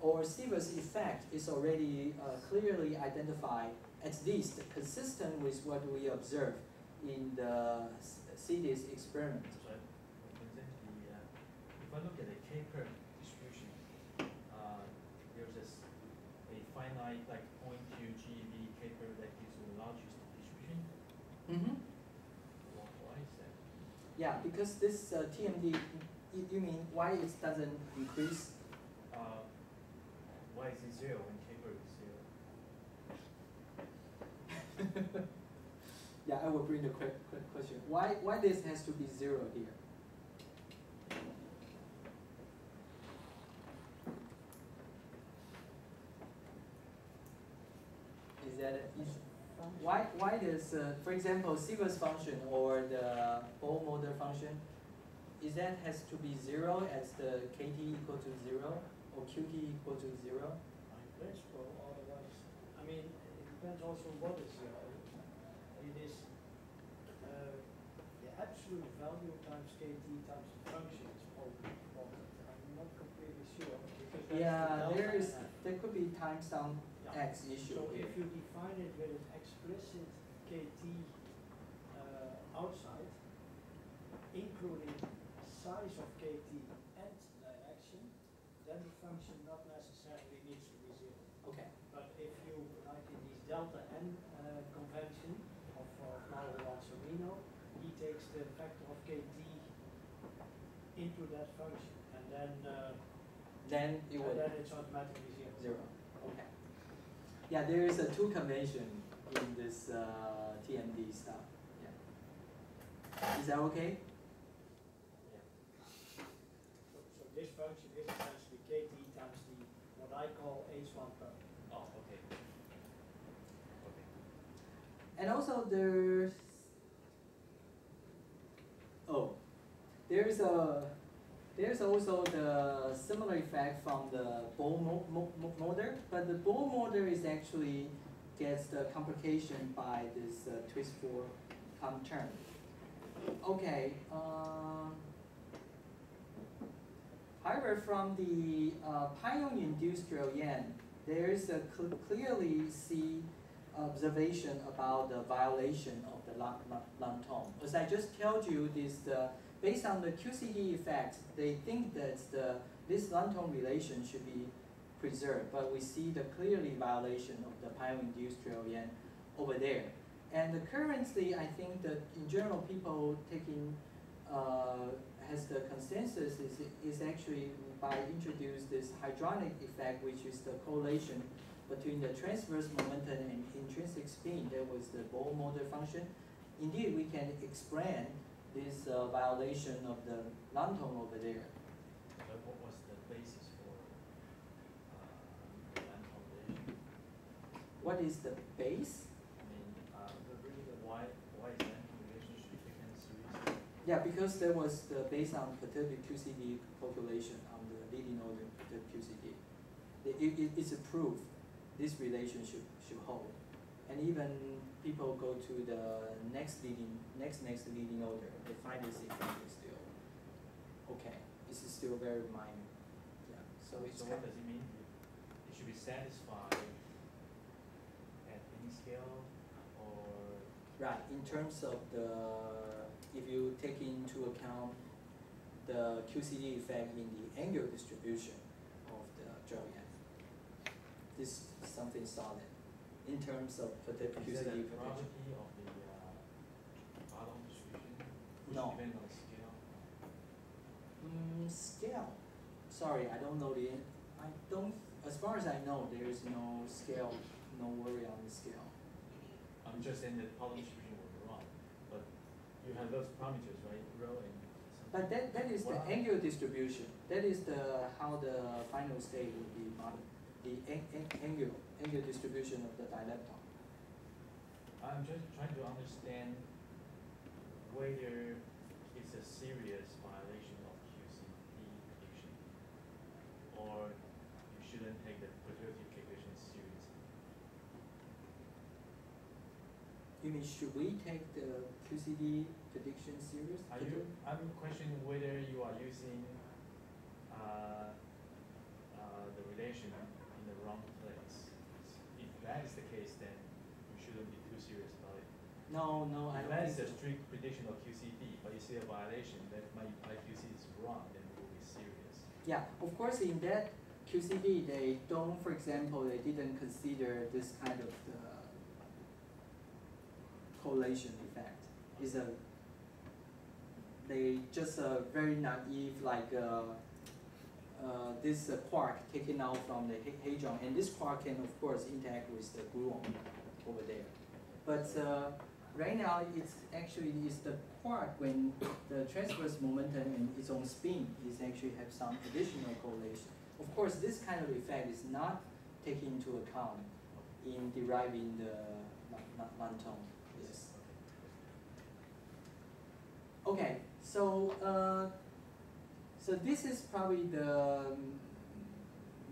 or Siever's effect is already clearly identified, at least consistent with what we observe in the CDS experiment. So, if I look at the K-curve distribution, there's a finite like 0.2 GeV K-curve that gives you the largest distribution. Mm-hmm. Why is that? Yeah, because this TMD, you mean why it doesn't increase? Why is it 0 when K-curve is 0? Yeah, I will bring the quick question. Why this has to be 0 here? Is that it? Why does, for example, Siever's function or the Bohr-Moder function, is that has to be 0 as the KT equal to 0 or QT equal to 0? In principle, otherwise, I mean, it depends also what is 0. It is the absolute value times KT times the function is probably important. I'm not completely sure. Because yeah, there could be times down X issue. So if you define it with an explicit KT outside, including size of KT and direction, then the function not necessarily needs to be 0. Okay. But if you, like in this delta n convention of Mauro-Lanzarino, he takes the factor of KT into that function, and then it's automatically 0. Okay. Yeah, there is a two convention in this TMD stuff. Yeah. Is that okay? So this function is essentially KT times the what I call H1 term. Oh, okay. Okay. And also there's there's also the similar effect from the Bohr-Moder, but the Bohr-Moder is actually gets the complication by this twist 4 term. Okay. However, from the pion-induced Drell-Yan, there is a clearly see observation about the violation of the Lantone. As I just told you, this based on the QCD effect, they think that this Lantone relation should be preserved, but we see the clearly violation of the pion-induced Drell-Yan over there. And currently, I think that in general, people taking has the consensus is actually by introduce this hydronic effect, which is the correlation between the transverse momentum and intrinsic spin. That was the Bohr-Moder function. Indeed, we can explain this violation of the Lantone over there. But what was the basis for the Lantone relation? What is the base? I mean, why is Lantone relationship taken seriously? Yeah, because there was based on perturbed QCD calculation on the leading order perturbed QCD. It's a proof this relationship should hold. And even people go to the next leading order, they find this effect is still okay. This is still very minor. Yeah. So it's what does it mean? It should be satisfied at any scale, or right, in terms of if you take into account the QCD effect in the angular distribution of the Drell-Yan. This is something solid in terms of the QCD is that a protection. property of the bottom distribution? No. Depend on scale? Scale. Sorry, I don't know I don't. As far as I know, there is no scale. No worry on the scale. I'm just saying that bottom distribution will be wrong, but you have those parameters, right? Rho and something. But that is the angular distribution. That is how the final state will be modeled. The angular distribution of the dilepton. I'm just trying to understand whether it's a serious violation of QCD prediction, or you shouldn't take the perturbative calculation seriously. You mean, should we take the QCD prediction seriously? I'm questioning whether you are using the relation wrong place. If that is the case, then you shouldn't be too serious about it. No, no, I If don't that think is a so. strict prediction of QCD, but you see a violation that my IQC is wrong, then it will be serious. Yeah, of course, in that QCD, they don't, for example, they didn't consider this kind of correlation effect. Is a they just very naive, like this quark taken out from the hadron, and this quark can of course interact with the gluon over there. But right now, it's actually the quark when the transverse momentum and its own spin is actually have some additional correlation. Of course, this kind of effect is not taken into account in deriving the Lantone. Yes. Okay, so so this is probably the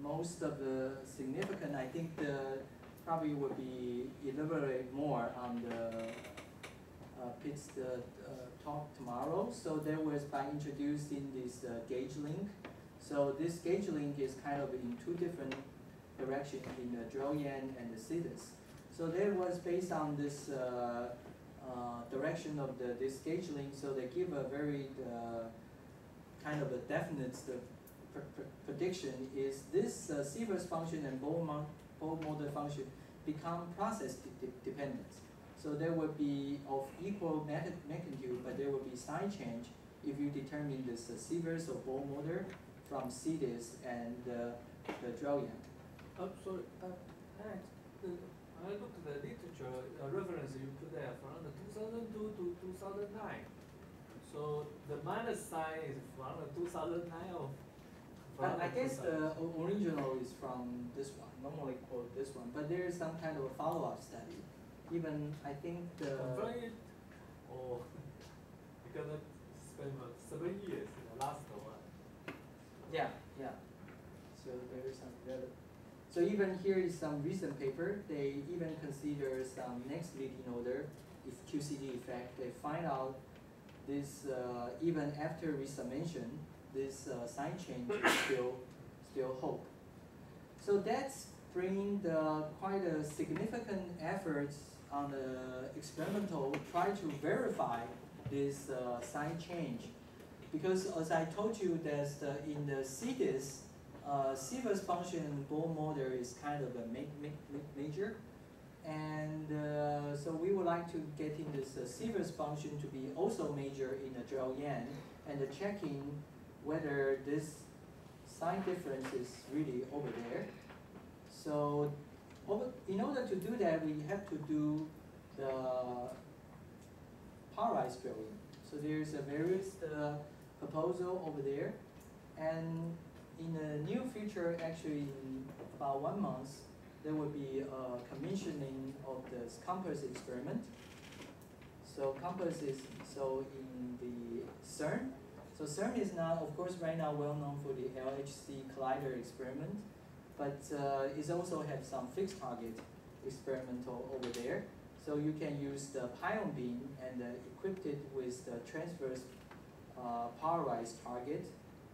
most of the significant. I think the probably would be elaborate more on the Pitt's talk tomorrow. So there was by introducing this gauge link. So this gauge link is kind of in two different directions in the Drell-Yan and the Cetus. So there was based on this direction of this gauge link. So they give a very kind of a definite prediction is this Siever's function and Bode-Moder function become process dependent. So there will be of equal magnitude, but there will be sign change if you determine this Siever's or Bode-Moder from Cetus and the Drell-Yan. Sorry, Alex, I looked at the literature reference you put there from the 2002 to 2009. So the minus sign is from the 2009 or from I guess the original is from this one. Normally quote this one, but there is some kind of a follow-up study. Even I think the confirm it or because it spent 7 years in the last one. yeah. So there is some relevant. So even here is some recent paper. They even consider some next leading order if QCD effect. They find out this even after resummation, this sign change is still hold. So that's bringing the quite a significant efforts on the experimental try to verify this sign change, because as I told you, that in the Cetus, Siever's function and Bode-Moder is kind of a major, and so we would like to get in this Siever's function to be also major in the Drell-Yan, and checking whether this sign difference is really over there. So in order to do that, we have to do the polarized Drell-Yan. So there's a various proposal over there, and in the near future, actually in about 1 month, there will be a commissioning of this COMPASS experiment. So COMPASS is in the CERN. So CERN is now, of course, right now well known for the LHC collider experiment, but it also has some fixed target experimental over there. So you can use the pion beam and equip it with the transverse polarized target,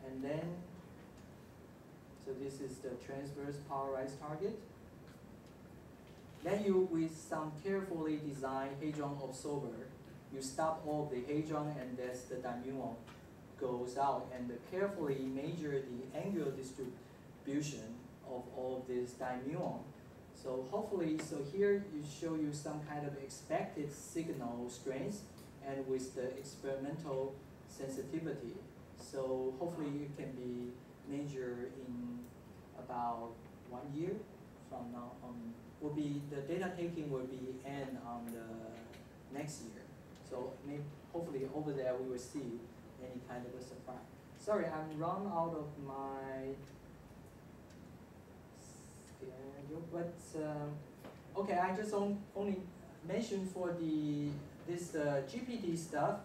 and then so this is the transverse polarized target. Then you, with some carefully designed hadron absorber, you stop all the hadron, and that's the dimuon goes out, and carefully measure the angular distribution of all this dimuon. So hopefully, so here you show you some kind of expected signal strength, and with the experimental sensitivity. So hopefully it can be measured in about 1 year from now on. Will be the data taking will be end on the next year. So maybe hopefully over there we will see any kind of a surprise. Sorry, I'm run out of my schedule, but okay, I just only mentioned for this GPT stuff.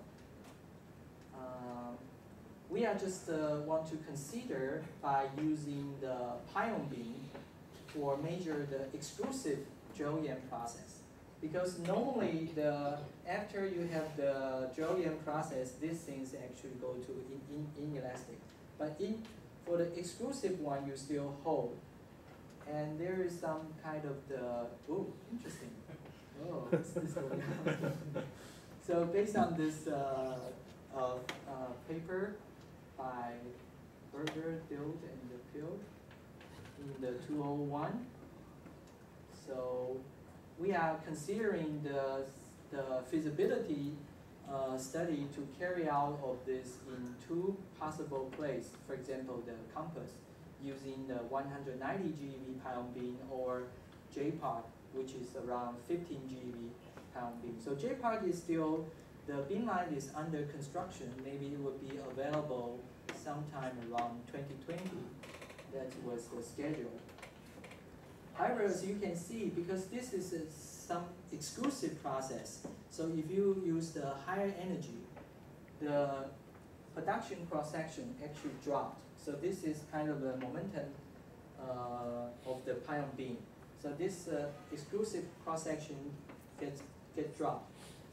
We are just want to consider by using the pion beam for measure the exclusive Drell-Yan process, because normally after you have the Drell-Yan process, these things actually go to inelastic. But for the exclusive one, you still hold, And there is some kind of oh, interesting. Oh, what's this going on? So based on this paper by Berger, Dild, and Pill in the 2001, so we are considering the feasibility study to carry out of this in two possible places. For example, the compass using the 190 GeV pion beam or J-part, which is around 15 GeV pion beam. So J-part is still, the beamline is under construction. Maybe it will be available sometime around 2020. That was the schedule. However, as you can see, because this is some exclusive process, so if you use the higher energy, the production cross-section actually dropped. So this is kind of the momentum of the pion beam. So this exclusive cross-section gets dropped.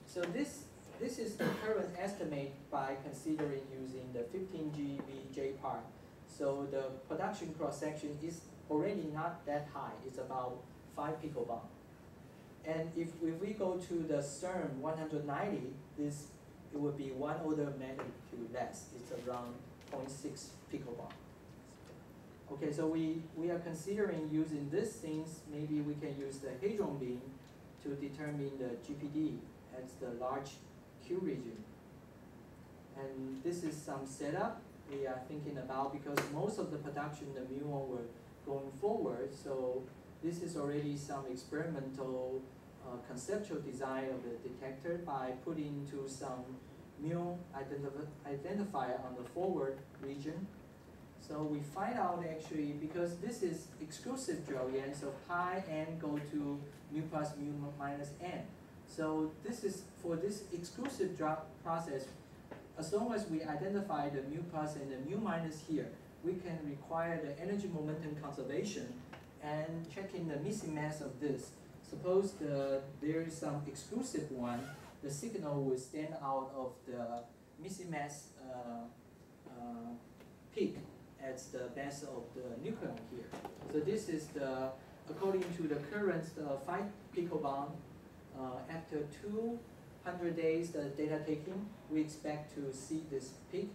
So this is the current estimate by considering using the 15 GeV J-part. So the production cross-section is already not that high. It's about 5 picobarn. And if we go to the CERN 190, it would be one order of magnitude less. It's around 0.6 picobarn. Okay, so we are considering using these things. Maybe we can use the hadron beam to determine the GPD as the large Q region. And this is some setup we are thinking about, because most of the production, the muon were going forward. So this is already some experimental conceptual design of the detector by putting to some muon identifier on the forward region. So we find out actually, because this is exclusive Drell-Yan, so pi n go to mu plus mu minus n. So this is, for this exclusive drop process, as long as we identify the mu plus and the mu minus here, we can require the energy momentum conservation and checking the missing mass of this. Suppose there is some exclusive one, the signal will stand out of the missing mass peak at the base of the nucleon here. So this is the, according to the current 5 picobarn, after 200 days the data taking, we expect to see this peak.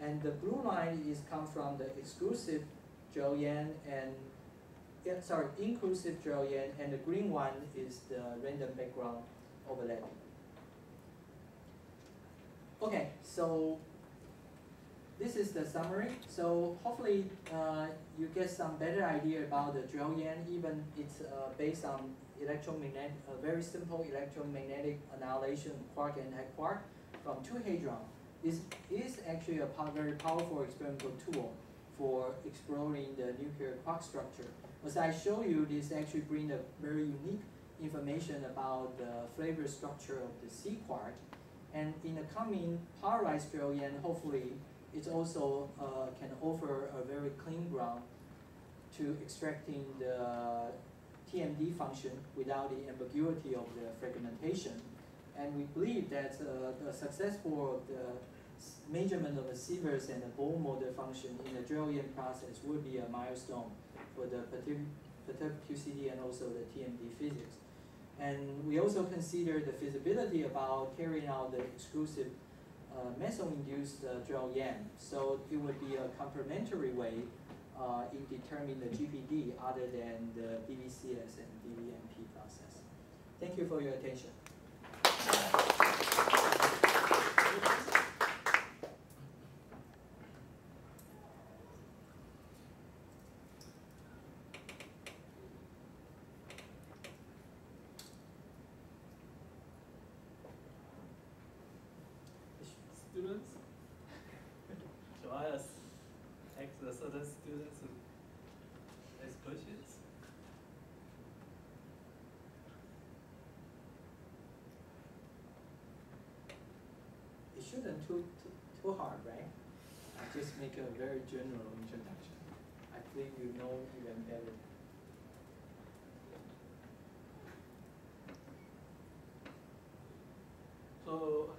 And the blue line is come from the exclusive Drell-Yan and, inclusive Drell-Yan, and the green one is the random background overlapping. Okay, so this is the summary. So hopefully you get some better idea about the Drell-Yan, even it's based on electromagnetic, very simple electromagnetic annihilation of quark and anti-quark from 2 hadron. This is actually a very powerful experimental tool for exploring the nuclear quark structure. As I show you, this actually brings a very unique information about the flavor structure of the C quark. And in the coming polarized Drell-Yan, hopefully it also can offer a very clean ground to extracting the TMD function without the ambiguity of the fragmentation. And we believe that the successful measurement of the Sieverts and the Bohr model function in the Drell-Yan process will be a milestone for the perturbed QCD and also the TMD physics. And we also consider the feasibility about carrying out the exclusive meso-induced Drell-Yan. So it would be a complementary way in determining the GPD other than the DVCS and DVMP process. Thank you for your attention. Students? Shall I ask the certain students to ask questions? It shouldn't too hard, right? I just make a very general introduction. I think you know even better. So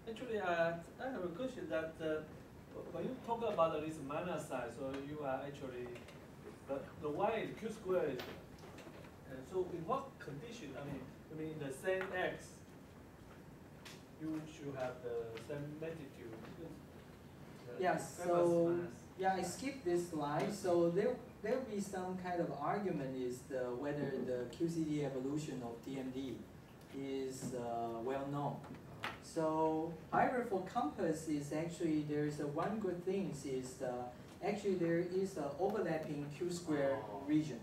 actually, I have a question that when you talk about this minus sign, so you are actually but the y is q squared is, and so in what condition, I mean in the same x, you should have the same magnitude. Because the Yes, famous so minus. yeah, I skipped this slide. So there'll be some kind of argument is whether the QCD evolution of TMD is well known. So however, for compass is actually there's one good thing is actually there is an overlapping Q square region.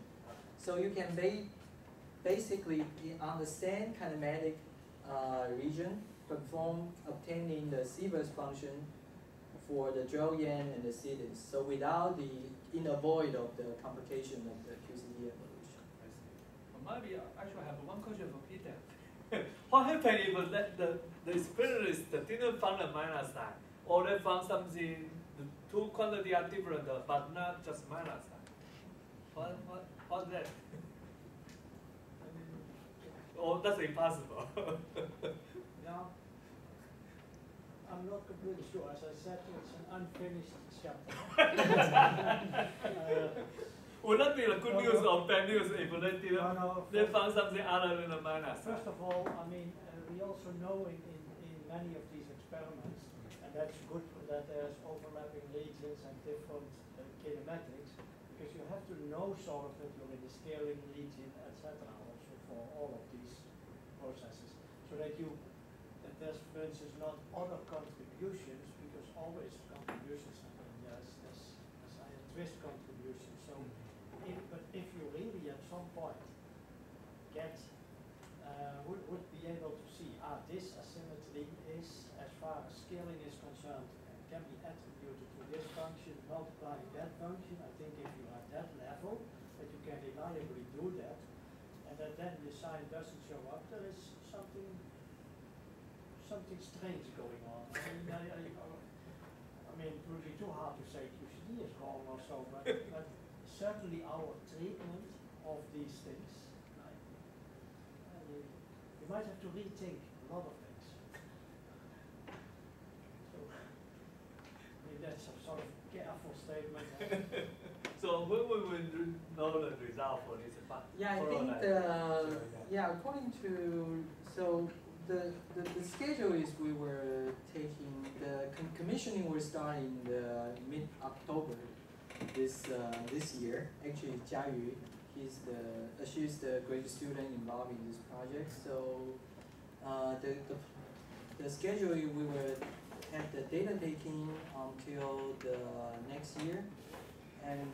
So you can basically on the same kinematic region obtaining the Siever's function for the Drell-Yan and the Sidis. So without in the void of the complication of the QCD evolution. I see. Well, maybe I actually have one question for Peter. What happened if the experiments didn't find a minus sign, or they found something, the two quantities are different, but not just minus sign? What's that? Oh, that's impossible. Yeah. I'm not completely sure. As I said, it's an unfinished chapter. Would that be the good news or bad news if they didn't? They found something other than a minus? First of all, I mean, we also know in many of these experiments, and that's good that there's overlapping regions and different kinematics, because you have to know sort of that you're in the scaling region, etc. also for all of these processes, so that there's, for instance, not other contributions, because always contributions happen. There's twist contributions. So, but if you really at some point get would be able to see this asymmetry is, as far as scaling is concerned, can be attributed to this function multiplying that function. I think if you are at that level, that you can reliably do that, and that then the sign doesn't show up, there is something strange going on. I mean, it would be too hard to say QCD is wrong or so, but certainly our treatment of these things, you might have to rethink a lot of things. So, I mean, that's a sort of careful statement. So when we will know the result for this? Yeah, I think according to the schedule is we were taking the commissioning will start in the mid-October this year. Actually, Jia Yu, she's the grad student involved in this project. So the schedule we will have the data taking until the next year, and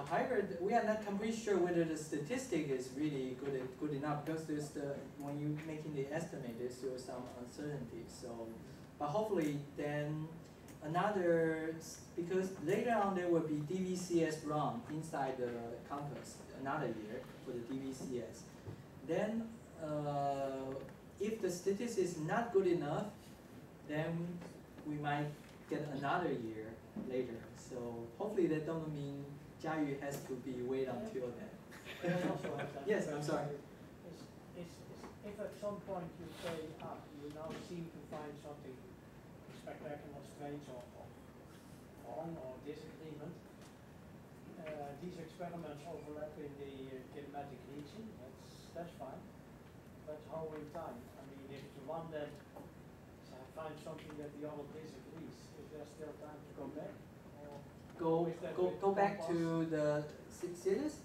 however, we are not completely sure whether the statistic is really good enough, because there's when you're making the estimate, there's still some uncertainty. So, but hopefully then because later on there will be DVCS run inside the campus another year for the DVCS. Then if the statistics is not good enough, then we might get another year later. So hopefully that don't mean Jia Yu has to be wait until then. Yes, I'm sorry. If at some point you say, you now seem to find something spectacular, strange, or wrong, or disagreement, these experiments overlap in the kinematic region, that's fine. But how in time? I mean, if the one that finds something that the other disagrees, is there still time to go back? Go back to the cities?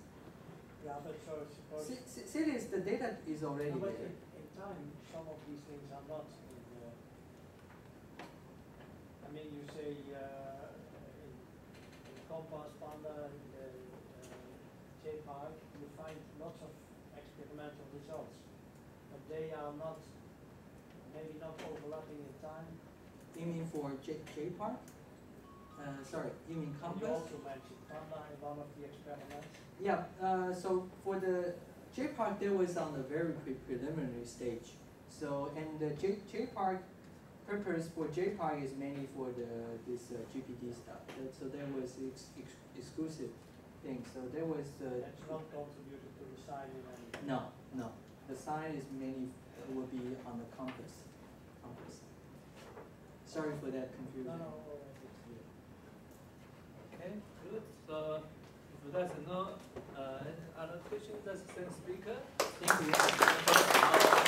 Yeah, but so suppose... Cities, the data is already no, but there. in time, some of these things are not in the... I mean, you say in Compass, Panda, in the J-Park, you find lots of experimental results. But they are not, maybe not overlapping in time. You mean for J-Park? Sorry, you mean Compass? You also mentioned Panda in one of the experiments. Yeah, so for the J-Park, there was on the very preliminary stage. So, and the J-Park purpose for J-Park is mainly for this GPT stuff. So there was exclusive thing. So there was... That's not contributed to the sign in any... No. The sign is mainly, will be on the compass. Sorry for that confusion. No. Okay, good. So that's no any other questions, that's the same speaker. Thank you.